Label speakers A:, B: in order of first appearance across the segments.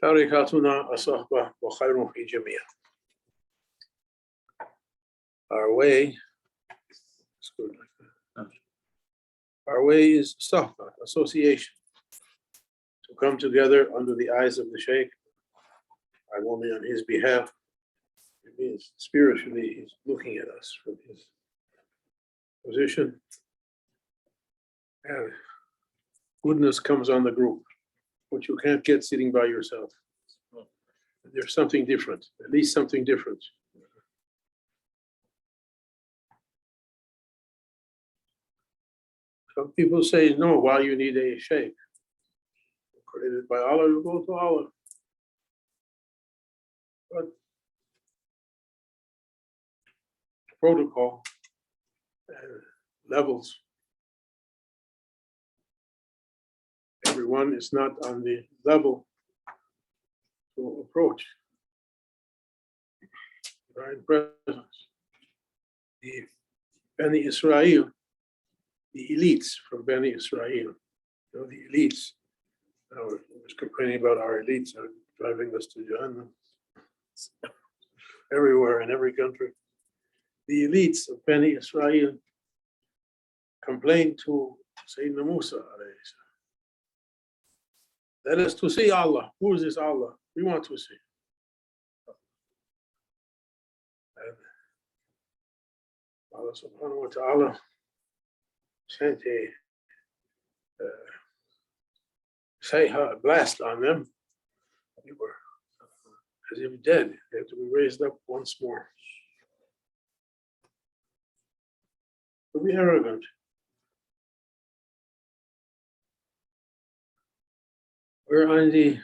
A: تاريخاتنا الصحبة وخير في جميع. Our way, it's good like that. Our way is suhba, association. To come together under the eyes of the Shaykh. I'm only on his behalf. It means spiritually he's looking at us from his position. And goodness comes on the group, which you can't get sitting by yourself. There's something different, at least something different. Some people say, no, why you need a Shaykh? Created by Allah, you go to Allah. But protocol and levels. Everyone is not on the level to approach divine presence. The Bani Israel, the elites from Bani Israel, the elites. I was complaining about our elites are driving us to Jahannam everywhere in every country. The elites of Bani Israel complained to Sayyidina Musa, let us to see Allah. Who is this Allah? We want to see. And Allah subhanahu wa ta'ala sent a blast on them. They were as if dead. They had to be raised up once more. To be arrogant. We're on the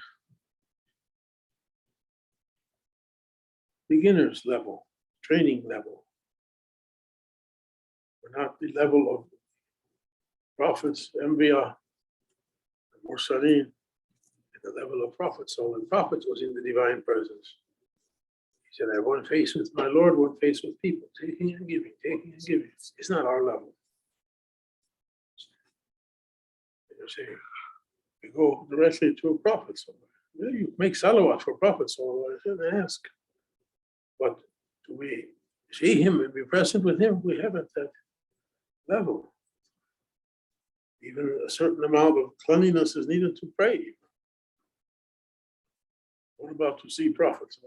A: beginner's level, training level. We're not the level of prophets, Anbiya, Mursaleen, at the level of prophets. So the prophet was in the divine presence. He said, I have one face with my Lord, one face with people, taking and giving, taking and giving. It's not our level. You're saying, we go directly to a prophet somewhere. Well, you make salawat for prophets, so I should ask. But do we see him and be present with him? We haven't that level. Even a certain amount of cleanliness is needed to pray. What about to see prophets?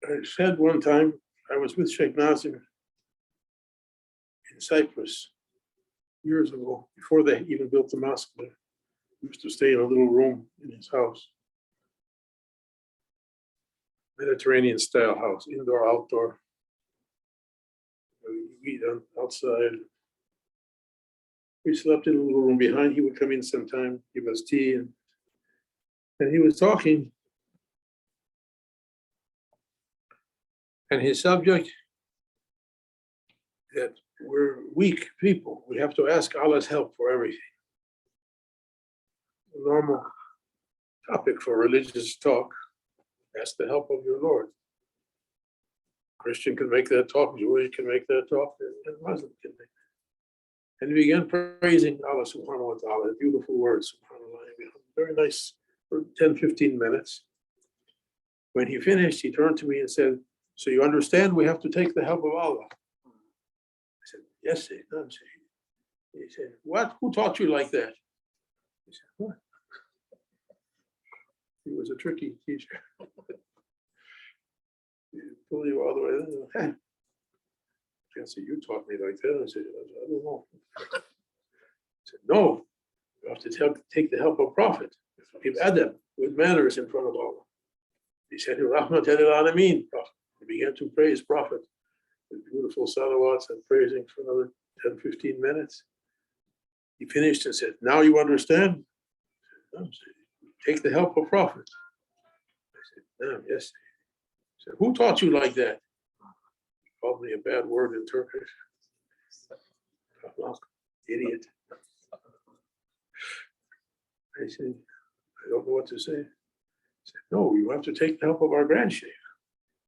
A: I said one time, I was with Sheikh Nazim in Cyprus years ago, before they even built the mosque there. We used to stay in a little room in his house. Mediterranean style house, indoor, outdoor. We eat outside. We slept in a little room behind. He would come in sometime, give us tea, and he was talking. And his subject, that we're weak people. We have to ask Allah's help for everything. A normal topic for religious talk. Ask the help of your Lord. Christian can make that talk, Jewish can make that talk, and Muslim can make that. And he began praising Allah subhanahu wa ta'ala, beautiful words, subhanAllah. Very nice for 10, 15 minutes. When he finished, he turned to me and said, so you understand we have to take the help of Allah? I said, yes, Sayyidina. He said, what? Who taught you like that? He said, what? He was a tricky teacher. He pulled you all the way in. I can't say you taught me like that. I said, I don't know. He said, no, you have to take the help of Prophet. Give adab, with manners in front of Allah. He said, Rahmat al-Alameen, Prophet. He began to praise Prophet with beautiful salawats and praising for another 10, 15 minutes. He finished and said, now you understand? I said, no. Take the help of Prophet. I said, no, yes. He said, who taught you like that? He called me a bad word in Turkish. Idiot. I said, I don't know what to say. He said, no, you have to take the help of our grand Shaykh.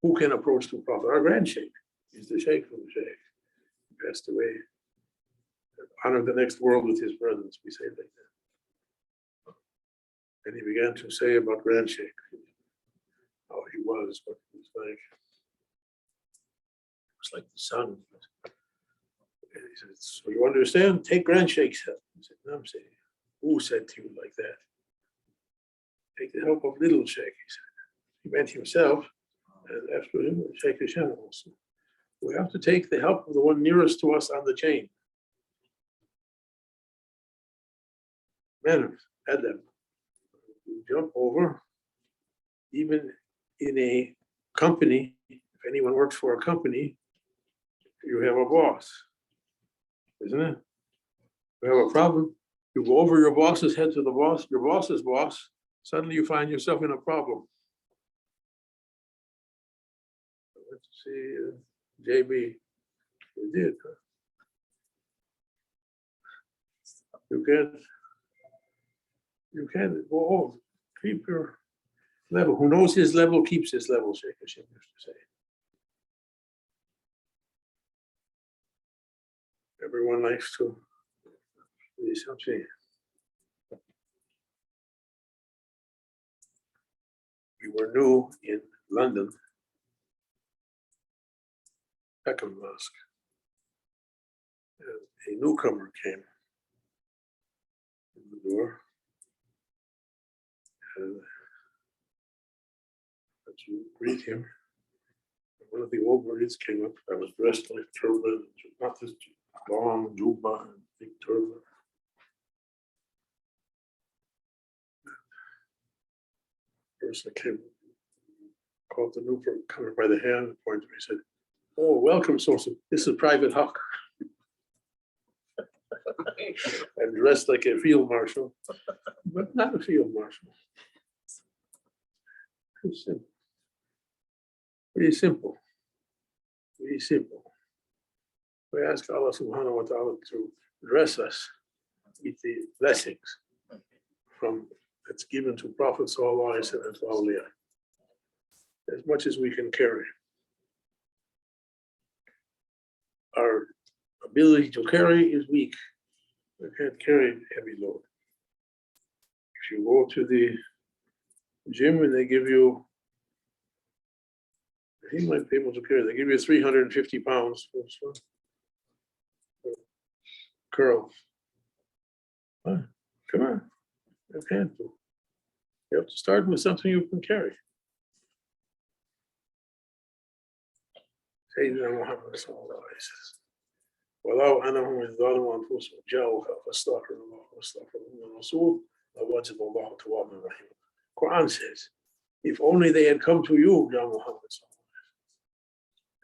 A: Who can approach the Prophet? Our grand Shaykh is the Shaykh from the Shaykh. passed away. Honor the next world with his presence, we say like that. And he began to say about Grand Sheikh, how he was, what he was like. It was like the sun. And he said, so you understand? Take Grand Sheikh's help. He said, no, I'm saying, who said to you like that? Take the help of little Sheikh, he said. He meant himself, and after him, Sheikh Hashem also. We have to take the help of the one nearest to us on the chain. Manners, Adam. You jump over, even in a company, if anyone works for a company, you have a boss, isn't it? You have a problem, you go over your boss's head to the boss, your boss's boss, suddenly you find yourself in a problem. Let's see, JB, you did. Huh? You can't go over. Keep your level. Who knows his level keeps his level, Shaykh Hashem used to say. Everyone likes to do something. We were new in London, Peckham Mosque. And a newcomer came in the door. And to greet him, one of the old Marines came up. I was dressed like turban, not this long juba and big turban. Person came, called the newcomer by the hand and pointed to me and said, oh, welcome, Sosa. This is Private Haqq. And dressed like a field marshal, but not a field marshal. Simple. Very simple. Very simple. We ask Allah subhanahu wa ta'ala to dress us with the blessings from that's given to Prophet sallallahu alaihi wasallam and to awliya, as much as we can carry. Our ability to carry is weak. We can't carry heavy load. If you go to the gym and they give you, he might be able to carry, they give you 350 pounds for curls. Come on, you can't do. You have to start with something you can carry. Sayyidina Muhammad sallallahu alaihi wasallam. ولو أنهم إذ ظلموا أنفسهم جاءوك فاستغفروا الله واستغفروا الرسول لوجد الله توابا رحيما. Quran says, if only they had come to you, Ya Muhammad,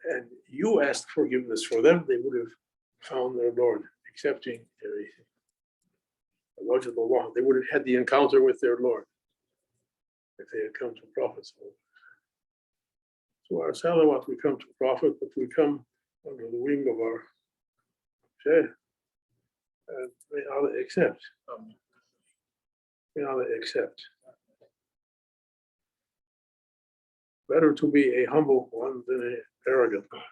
A: and you asked forgiveness for them, they would have found their Lord accepting everything. They would have had the encounter with their Lord if they had come to Prophet. So our salawat, we come to Prophet, but we come under the wing of our Shaykh, and may Allah accept. May Allah accept. Better to be a humble one than an arrogant one.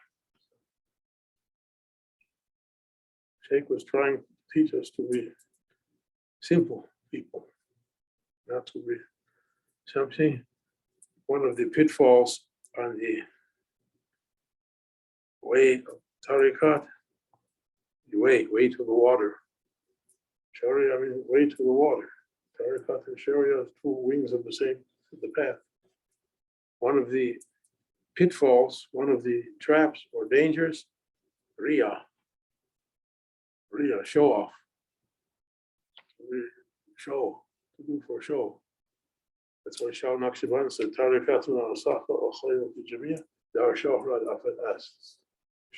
A: Shaykh was trying to teach us to be simple people, not to be something. One of the pitfalls on the way of tariqat, the way to the water. Sharia, way to the water. Tariqat and Sharia are two wings of the path. One of the pitfalls, one of the traps or dangers, Riya, show off. Show, to do for show. That's why Shah Naqshband said, Tariqatun al-Safa al-Khayru fi-Jamia, Dar Shohrad afal-As.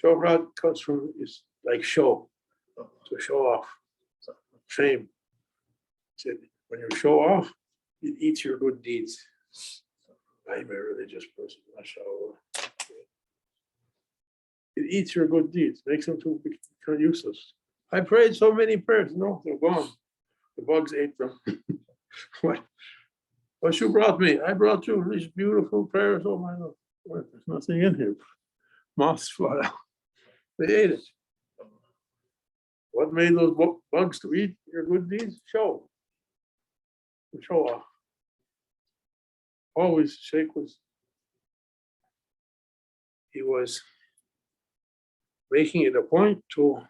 A: Shohrad comes from, is like show, to show off, fame. He said, when you show off, it eats your good deeds. I'm a religious person, mashallah. It eats your good deeds, makes them to become useless. I prayed so many prayers. No, they're gone. The bugs ate them. What you brought me? I brought you these beautiful prayers. Oh my God. There's nothing in here. Moths fly out. They ate it. What made those bugs to eat your good deeds? Show off. Always, he was making it a point to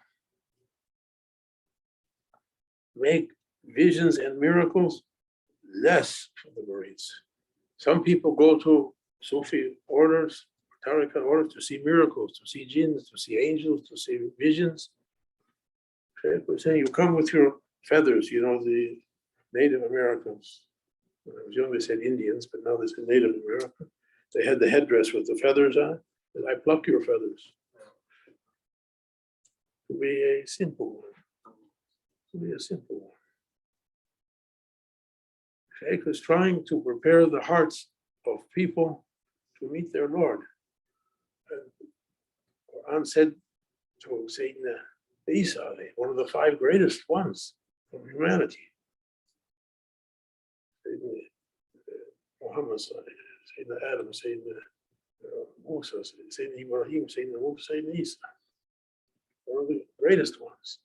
A: make visions and miracles less for the Marines. Some people go to Sufi orders, Tariqa orders to see miracles, to see jinns, to see angels, to see visions. Shaykh was saying, you come with your feathers, the Native Americans. When I was young, they said Indians, but now they say Native American. They had the headdress with the feathers on. And I pluck your feathers. To be a simple one. To be a simple one. Shaykh was trying to prepare the hearts of people to meet their Lord. And Quran said to Sayyidina Isa, one of the 5 greatest ones of humanity. Sayyidina Muhammad, Sayyidina Adam, Sayyidina Musa, Sayyidina Ibrahim, Sayyidina Musa, Sayyidina Isa. One of the greatest ones.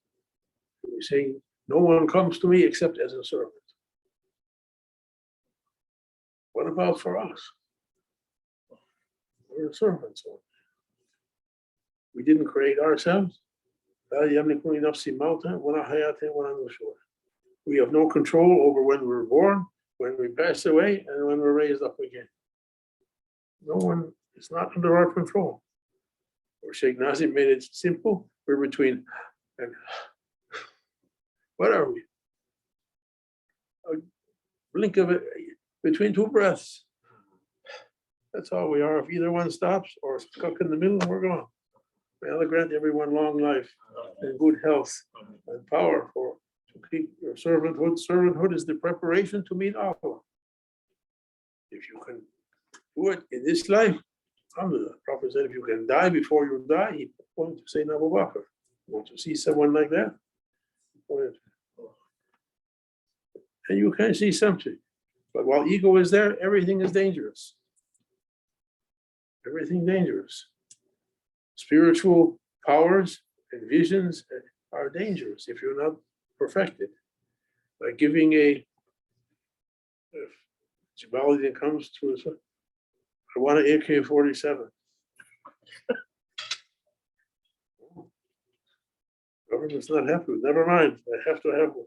A: He's saying, no one comes to me except as a servant. What about for us? We're servants. We didn't create ourselves. We have no control over when we're born, when we pass away, and when we're raised up again. No one, it's not under our control. Or Sheikh Nazim made it simple. We're between, and what are we? A blink of it, between 2 breaths. That's all we are. If either one stops or stuck in the middle, we're gone. May Allah grant everyone long life and good health and power to keep your servanthood. Servanthood is the preparation to meet Allah. If you can do it in this life, alhamdulillah. The Prophet said, if you can die before you die, he pointed to Sayyidina Abu Bakr. You want to see someone like that? And you can see something. But while ego is there, everything is dangerous. Everything dangerous. Spiritual powers and visions are dangerous if you're not perfected. Like giving if Jabali comes to us, I want an AK-47. Government's not happy with. Never mind, I have to have one.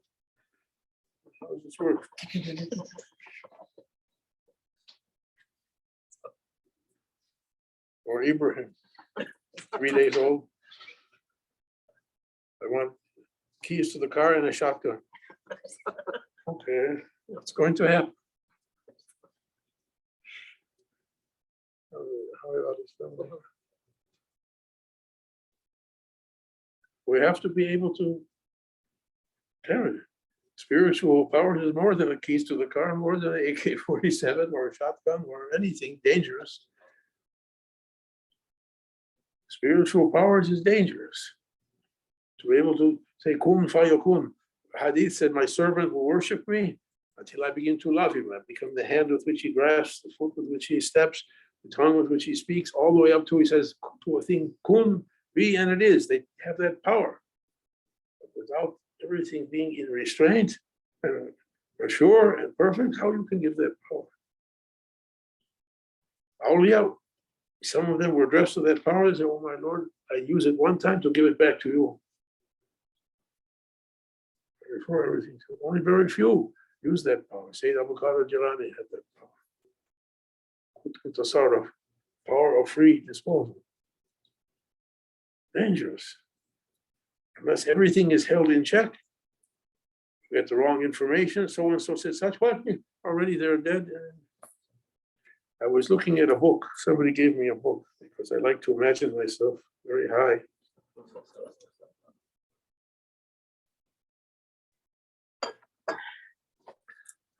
A: How does this work? Or Ibrahim, 3 days old. I want keys to the car and a shotgun. Okay, what's going to happen? We have to be able to carry it. Spiritual power is more than a keys to the car, more than an AK-47 or a shotgun or anything dangerous. Spiritual powers is dangerous. To be able to say, kun fayakun. Hadith said, my servant will worship me until I begin to love him. I become the hand with which he grasps, the foot with which he steps, the tongue with which he speaks, all the way up to, he says, to a thing, kun, be, and it is. They have that power. But without everything being in restraint and sure and perfect, how you can give that power? Awliya, some of them were dressed with that power. They said, oh my Lord, I use it one time to give it back to you. Before everything, so only very few use that power. Sayyid Abu Qadir Jilani had that power. Power of free disposal. Dangerous. Unless everything is held in check, you get the wrong information, so and so said such, what? Already they're dead. I was looking at a book. Somebody gave me a book because I like to imagine myself very high.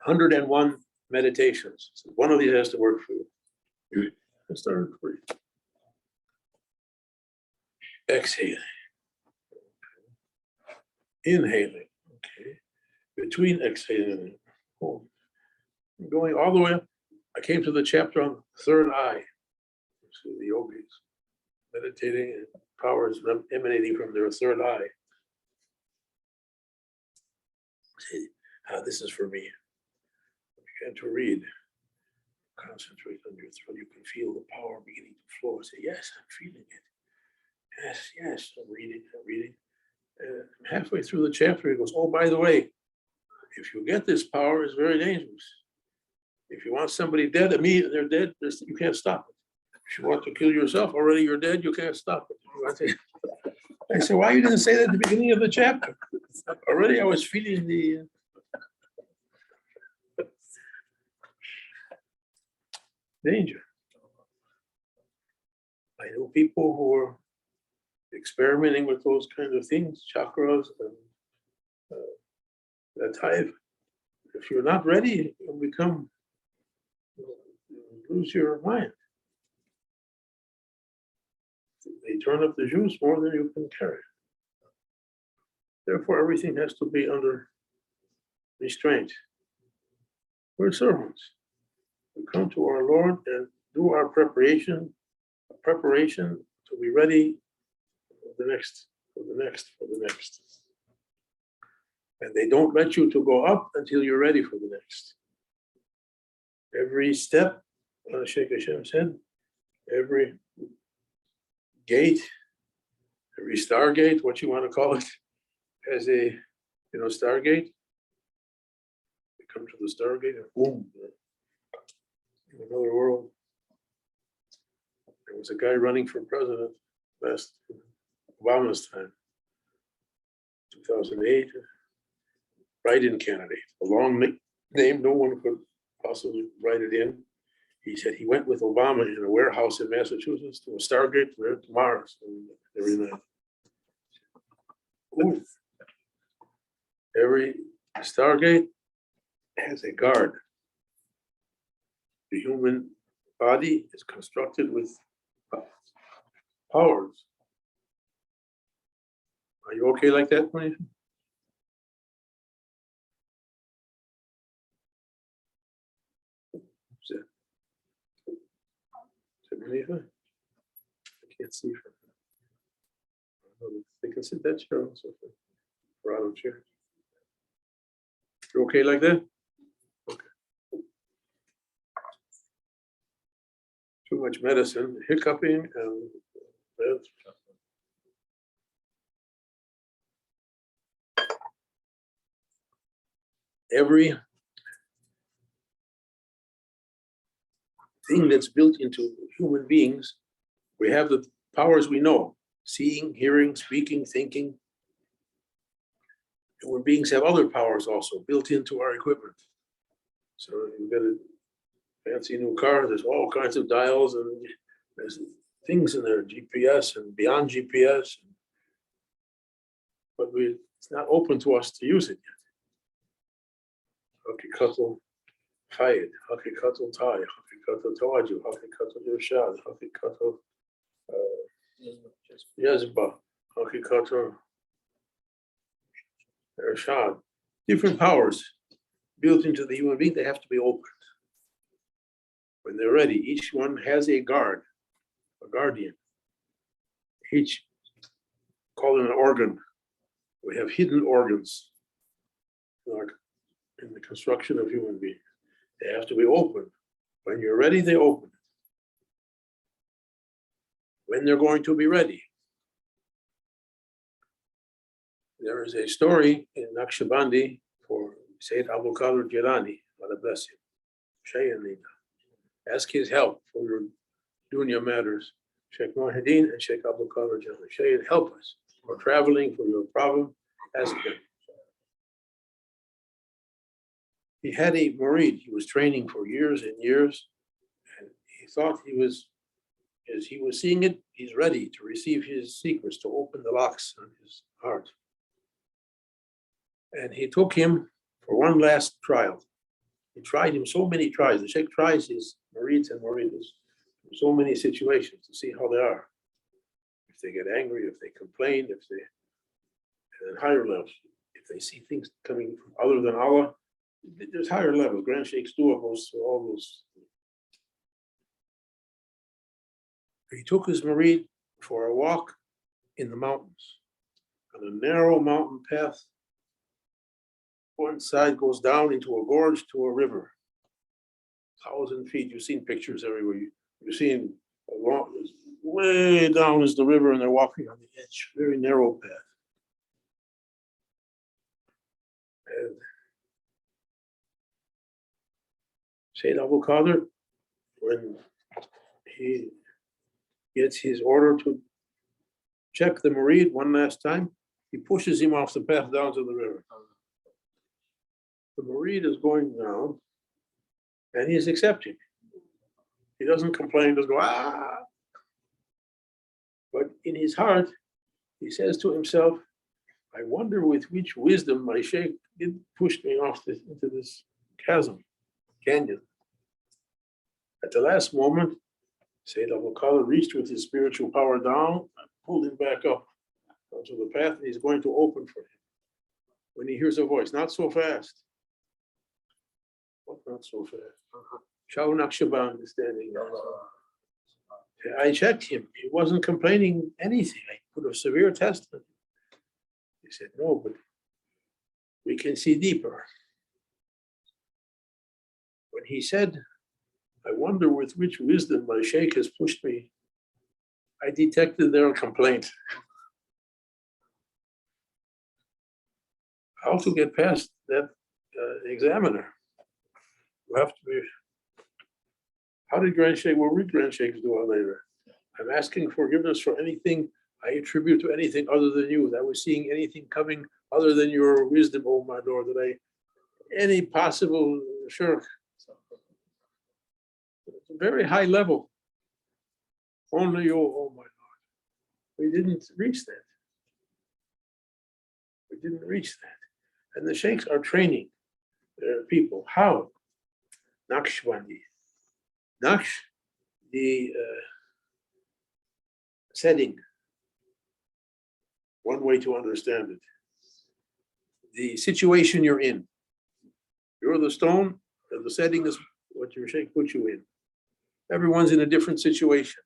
A: 101 meditations. So one of these has to work for you. Let's start with 3. Exhaling. Inhaling. Okay. Between exhaling and going all the way up, I came to the chapter on third eye. So the yogis meditating and powers emanating from their third eye. Say, this is for me. Begin to read. Concentrate on your throat. You can feel the power beginning to flow. Say, yes, I'm feeling it. Yes, yes, I'm reading, I'm reading. Halfway through the chapter, he goes, oh, by the way, if you get this power, it's very dangerous. If you want somebody dead, immediately they're dead, you can't stop it. If you want to kill yourself, already you're dead, you can't stop it. I said, why you didn't say that at the beginning of the chapter? Already I was feeling the danger. I know people who are experimenting with those kinds of things, chakras and that type. If you're not ready, you'll lose your mind. They turn up the juice more than you can carry. Therefore, everything has to be under restraint. We're servants. We come to our Lord and do our preparation to be ready for the next, for the next, for the next. And they don't let you to go up until you're ready for the next. Every step, Shaykh Hashem said, every gate, every stargate, what you want to call it, has a, stargate. You come to the stargate and boom, in another world. There was a guy running for president last Obama's time, 2008, write-in candidate, a long name, no one could possibly write it in. He said he went with Obama in a warehouse in Massachusetts to a Stargate to Mars every night. Ooh. Every Stargate has a guard. The human body is constructed with powers. Are you okay like that, Manisha? Manisha? I can't see her. They can sit that chair also for out of chair. You okay like that? Okay. Too much medicine, hiccuping, and that's every thing that's built into human beings, we have the powers we know: seeing, hearing, speaking, thinking. Human beings have other powers also built into our equipment. So you get a fancy new car, there's all kinds of dials and there's things in there, GPS and beyond GPS. But it's not open to us to use it yet. Hakikatul Chayid, Hakikatul Tai, Hakikatul Tawaju, Hakikatul Irshad, Hakikatul Yazba, Hakikatul Irshad. Different powers built into the human being, they have to be opened. When they're ready, each one has a guard, a guardian. Each, call it an organ. We have hidden organs in the construction of human beings. They have to be opened. When you're ready, they open it. When they're going to be ready. There is a story in Naqshbandi for Shaykh Abdul Haqq Jilani, God bless him. Shaykh, ask his help for your dunya matters. Shaykh Muhyiddin and Shaykh Abdul Haqq Jilani. Shaykh, help us. For traveling, for your problem, ask him. He had a murid. He was training for years and years, and he thought he was, as he was seeing it, he's ready to receive his secrets, to open the locks on his heart. And he took him for one last trial. He tried him so many tries. The Sheikh tries his murids and muridas in so many situations to see how they are. If they get angry, if they complain, if they, and then higher levels, if they see things coming from other than Allah, there's higher levels. Grand Sheikh's dua goes through all those. He took his murid for a walk in the mountains, on a narrow mountain path, one side goes down into a gorge to a river, 1,000 feet. You've seen pictures everywhere. You've seen a long, way down is the river, and they're walking on the edge, very narrow path. And Shaykh Abdul Haqq, when he gets his order to check the murid one last time, he pushes him off the path down to the river. The murid is going down, and he's accepting. He doesn't complain, doesn't go, ah. But in his heart, he says to himself, I wonder with which wisdom my sheikh did push me off into this canyon. At the last moment, Shaykh Abdul Haqq reached with his spiritual power down and pulled him back up onto the path, and he's going to open for him. When he hears a voice, not so fast. What, not so fast? Shah Naqshband is standing there. I checked him. He wasn't complaining anything. I put a severe test on him. He said, no, but we can see deeper. When he said, I wonder with which wisdom my sheikh has pushed me, I detected there a complaint. How to get past that examiner? You have to be. How did Grand Sheikh, what did Grand Sheikhs do later? I'm asking forgiveness for anything I attribute to anything other than you. That was seeing anything coming other than your wisdom, oh my Lord, any possible shirk. It's a very high level. Only you, oh my Lord. We didn't reach that. We didn't reach that. And the sheikhs are training their people. How? Naqshbandi. Naqsh, the setting. One way to understand it. The situation you're in. You're the stone, and the setting is what your sheikh put you in. Everyone's in a different situation.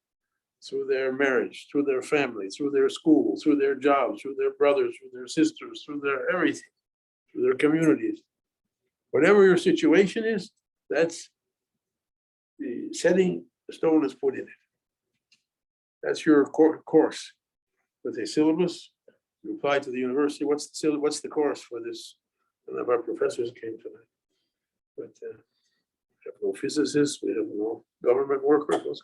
A: Through their marriage, through their family, through their school, through their jobs, through their brothers, through their sisters, through their everything, through their communities. Whatever your situation is, that's the setting the stone is put in it. That's your course. With a syllabus, you apply to the university. What's the course for this? None of our professors came tonight. But we have no physicists, we have no government workers.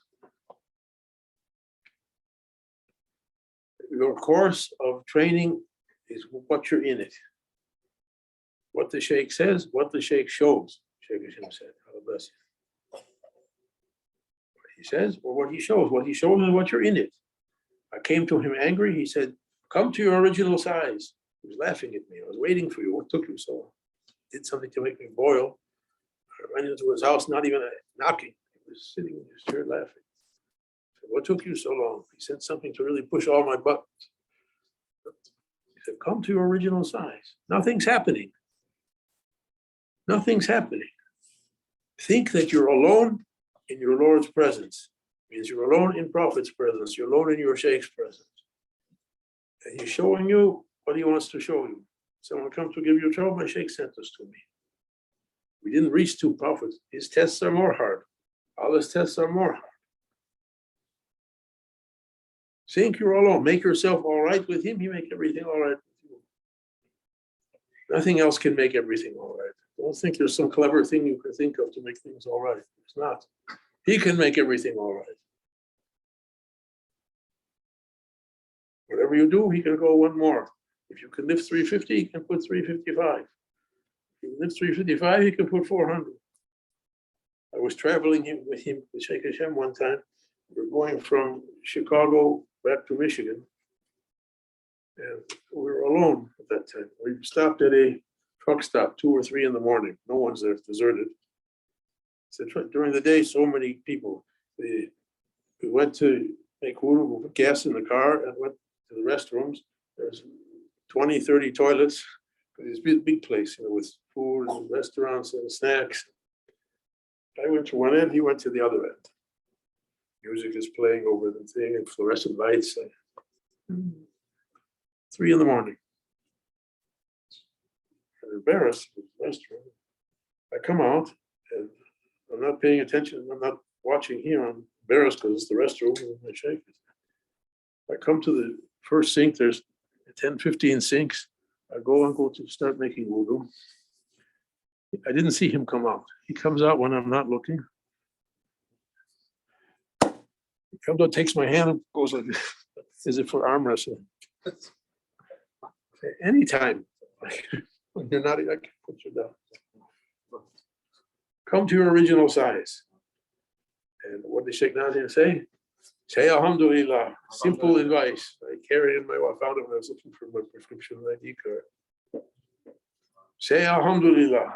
A: Your course of training is what you're in it. What the sheikh says, what the sheikh shows. Sheikh Hashem said, Allah bless you. What he says or what he shows. What he shows is what you're in it. I came to him angry. He said, come to your original size. He was laughing at me. I was waiting for you. What took you so long? Did something to make me boil. I went into his house, not even knocking. He was sitting in his chair laughing. What took you so long? He said something to really push all my buttons. He said, come to your original size. Nothing's happening. Nothing's happening. Think that you're alone in your Lord's presence. It means you're alone in Prophet's presence. You're alone in your Sheikh's presence. And he's showing you what he wants to show you. Someone comes to give you trouble, my Sheikh sent this to me. We didn't reach to Prophet. His tests are more hard. Allah's tests are more hard. Think you're alone. Make yourself all right with him. He make everything all right with you. Nothing else can make everything all right. Don't think there's some clever thing you can think of to make things all right. It's not. He can make everything all right. Whatever you do, he can go one more. If you can lift 350, he can put 355. If you lift 355, he can put 400. I was traveling with Shaykh Hashem one time. We were going from Chicago back to Michigan. And we were alone at that time. We stopped at a truck stop 2 or 3 in the morning. No one's there, it's deserted. So during the day, so many people. We went to make wudu, we put gas in the car and went to the restrooms. There's 20, 30 toilets. It's a big place, with food and restaurants and snacks. I went to one end, he went to the other end. Music is playing over the thing and fluorescent lights. 3 in the morning. embarrassed with the restaurant. I come out and I'm not paying attention. I'm not watching here. I'm embarrassed because it's the restroom with my Shaykh. I come to the first sink. There's 10, 15 sinks. I go to start making wudu. I didn't see him come out. He comes out when I'm not looking. He comes out, takes my hand, and goes like this, as if for arm wrestling. Anytime, when you're not, I can put you down. Come to your original size. And what did Sheikh Nazir say? Say Alhamdulillah. Simple advice. I carry in my, I found it when I was looking for my prescription ID card. Say Alhamdulillah.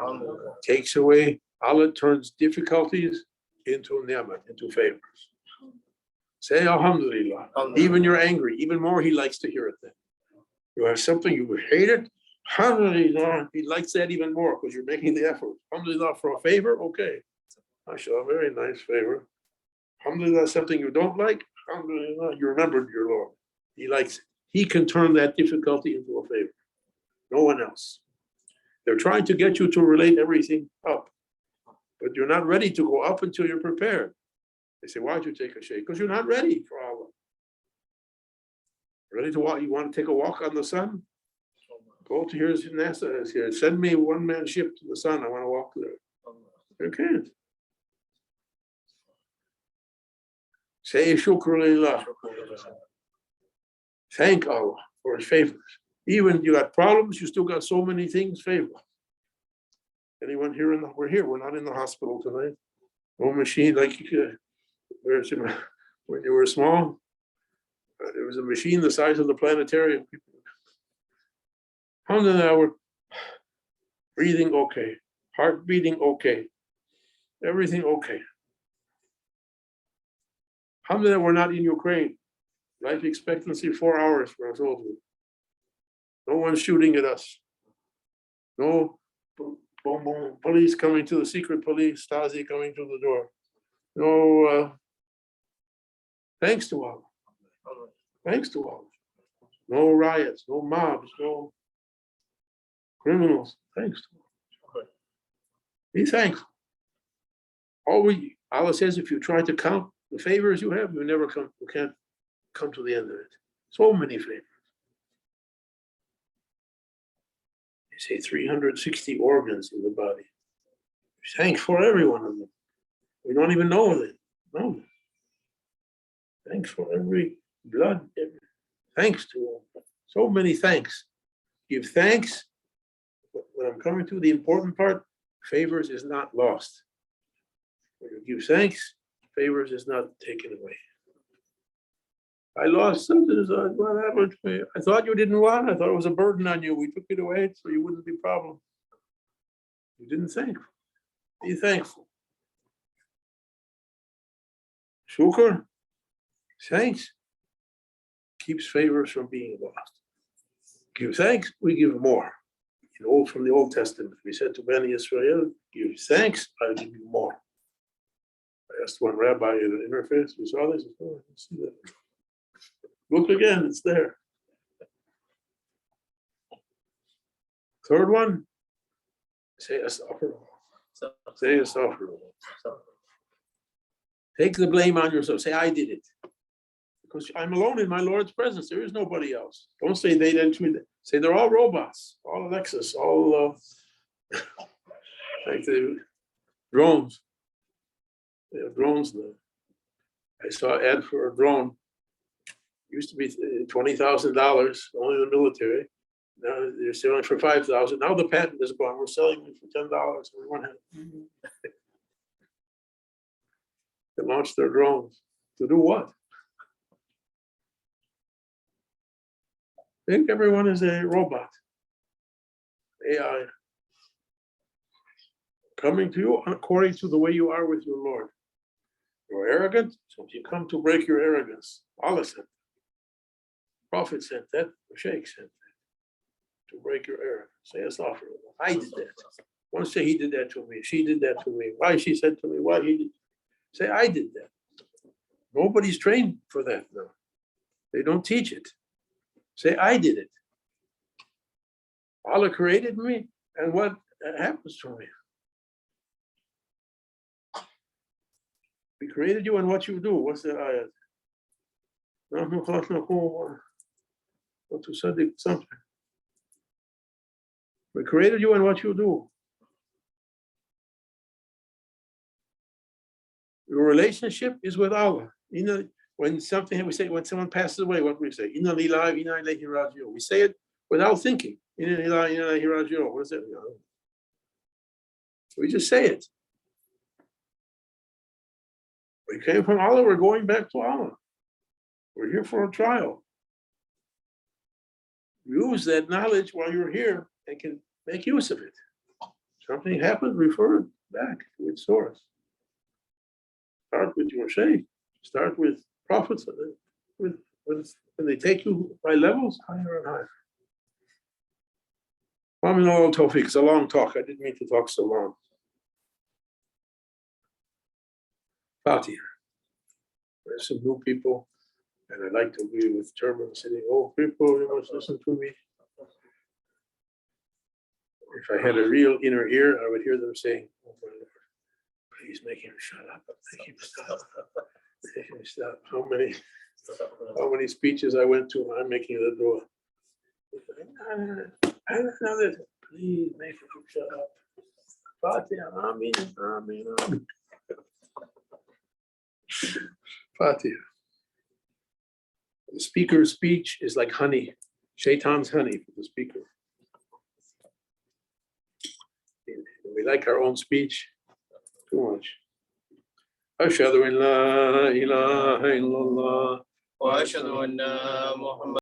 A: Takes away, Allah turns difficulties into ni'mah, into favors. Say Alhamdulillah. Even you're angry, even more He likes to hear it then. You have something you hate it, Alhamdulillah, He likes that even more because you're making the effort. Alhamdulillah for a favor, okay. MashaAllah, very nice favor. Alhamdulillah, something you don't like, Alhamdulillah, you remembered your Lord. He likes it. He can turn that difficulty into a favor. No one else. They're trying to get you to relate everything up, but you're not ready to go up until you're prepared. They say, why'd you take a shake? Because you're not ready for Allah. Ready to walk? You want to take a walk on the sun? Go to here's NASA is here. Send me one-man ship to the sun. I want to walk there. You can't. Say shukr lillah. Thank Allah for His favors. Even you got problems, you still got so many things favor. Anyone here we're here. We're not in the hospital tonight. No machine like when you were small. There was a machine the size of the planetarium. Alhamdulillah, we're breathing okay, heart beating okay, everything okay. Alhamdulillah, we're not in Ukraine. Life expectancy 4 hours for us all. No one's shooting at us. No police coming to the secret police, Stasi coming to the door. No, thanks to Allah. Thanks to Allah. No riots, no mobs, no criminals. Thanks to Allah. Be thankful. Allah says if you try to count the favors you have, you can't come to the end of it. So many favors. They say 360 organs in the body. Thanks for every one of them. We don't even know them. No. Thanks for every blood. Thanks to all. So many thanks. Give thanks. When I'm coming to the important part, favors is not lost. When you give thanks, favors is not taken away. I lost something. What happened to me? I thought you didn't want it. I thought it was a burden on you. We took it away so you wouldn't be a problem. You didn't thank. Be thankful. Shukr, thanks, keeps favors from being lost. Give thanks, we give more. From the Old Testament, we said to Bani Israel, give thanks, I'll give you more. I asked one rabbi in an interface, we saw this, oh, I see that. Look again, it's there. Third one, say astaghfirullah. Say astaghfirullah. Take the blame on yourself. Say, I did it. Because I'm alone in my Lord's presence. There is nobody else. Don't say they didn't do it. Say they're all robots, all Alexis, all like the drones. They have drones now. I saw an ad for a drone. Used to be $20,000 only in the military. Now they're selling for $5,000. Now the patent is gone. We're selling it for $10. Everyone has. They launched their drones to do what? I think everyone is a robot. AI. Coming to you according to the way you are with your Lord. You're arrogant, so you come to break your arrogance. Allah sent that. Prophet sent that. The Shaykh sent that. To break your arrogance. Say astaghfirullah. I did that. Don't say he did that to me. She did that to me. Why she said to me? Why he did. Say I did that. Nobody's trained for that now. They don't teach it. Say I did it. Allah created me. And what happens to me? We created you and what you do. What's the ayat? Something. We created you and what you do. Your relationship is with Allah. You know, when something we say, when someone passes away, what do we say? Inna lillahi wa inna ilayhi raji'un. We say it without thinking. Inna lillahi wa inna ilayhi raji'un. What is it? We just say it. We came from Allah, we're going back to Allah. We're here for a trial. Use that knowledge while you're here and can make use of it. Something happens, refer it back to its source. Start with your Shaykh. Start with prophets. When they take you by levels, higher and higher. Tawfiq. It's a long talk. I didn't mean to talk so long. Fatiha. There's some new people, and I like to be with German sitting. Oh, people, you must listen to me. If I had a real inner ear, I would hear them saying, "Oh my Lord, please make him shut up. Make him stop. Make him stop." How many speeches I went to, I'm making the door. Please make him shut up. Fatiha, Amin, Amin, Amin. Fatiha. The speaker's speech is like honey, shaitan's honey for the speaker. We like our own speech too much. Ashhadu an la ilaha illallah wa ashhadu anna Muhammad